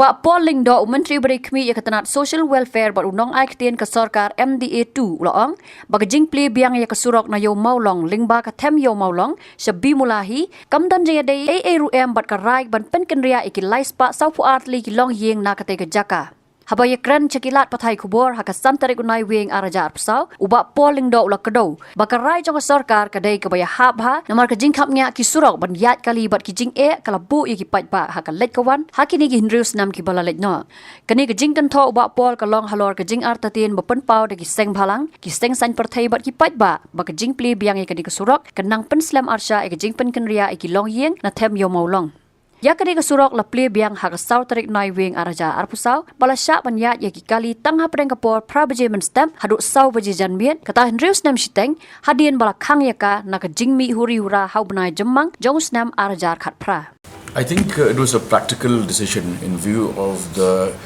Ubak polling do Menteri Berikmi ia ketenat social welfare bat unong ai ketien ke sarkar MDA2 ulang bag Jingplie biang ia ke Surok na yo Mawlong lingba ka them yo Mawlong shabi mulahi kamdan je dei ARUM bat ka rai ban Pynïasoh iki laispa sau puat li ki long yeng na kate ke jaka. Habaya kran cekilat pathai kubor haka santari kunai wing arajar pesau ubak polling do ulak kedo bakarai jong sarkar kadai kebaya habha namar ke jingkap nya ki Surok ban yat kali bat ki jing kalabu iki patpa haka let kawan hakini ki hindrius nam ki bala let no kani ke jing kan tho ubak pol ka long halor ke jing artatin bepen pau de ki seng bhalang ki seng san perthai bat ki patba bak Jingplie biang ikani ke Surok kenang penslam arsha ke Jingpynkynriah iki long yeng na them yo Mawlong. Ya kadi ke Surok la plie biang hak sau tarik nai wing araja arpusau bala syak banyat ya ki kali tangha pedeng kapor prabaje menstem haduk sau baje janmiet kata Hendrius nam shiteng hadien bala khang yaka na ka jingmi huri hura hau benai jemang jongus nam arajar khat pra. I think it was a practical decision in view of the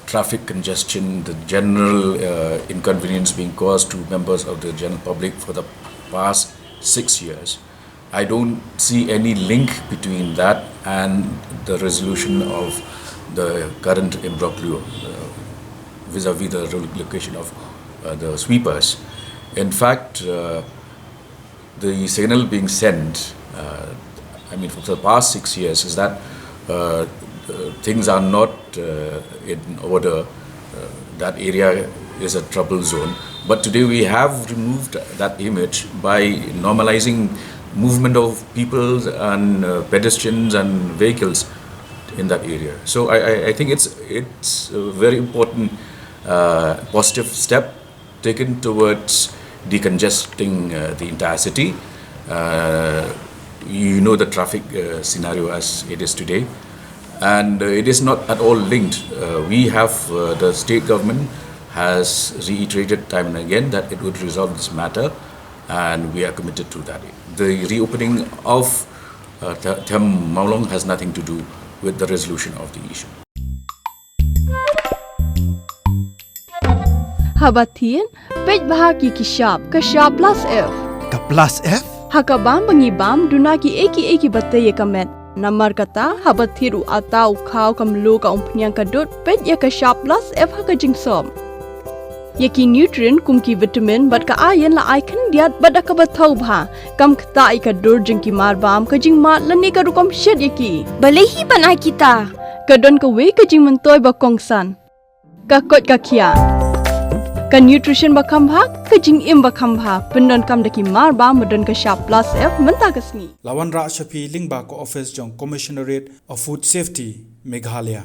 traffic congestion, the general inconvenience being caused to members of the general public for the past 6 years. I don't see any link between that and the resolution of the current imbroglio vis-a-vis the relocation of the sweepers. In fact, the signal being sent, for the past 6 years is that things are not in order. That area is a trouble zone. But today we have removed that image by normalizing movement of people and pedestrians and vehicles in that area. So I think it's a very important positive step taken towards decongesting the entire city. You know the traffic scenario as it is today, and it is not at all linked. We have the state government has reiterated time and again that it would resolve this matter, and we are committed to that. The reopening of Them Mawlong has nothing to do with the resolution of the issue. Habatin, pej bahaki ki shop plus F. Ka plus F? Hakabam bangibam dunaki eki bataye kamet. Namar kata habathiru atau khau kamlu ka umpnyang kadut pej ya ka shop plus F haka jingsom. Yaki nutrient kumki vitamin bat ka iron la icon diat bat ka bathau bha kam khta ka dur jingki mar bam ka jing mat lani ka rukom shed yaki balehi banai kita ka don ka we ka jing mentoy ba kongsan ka kot ka khia ka nutrition ba kham bha ka jing im ba kham bha pendon kam daki mar bam modon ka sharp plus F menta kasni Lawan Ra Shafi Lingba ko office jong commissionerate of food safety Meghalaya.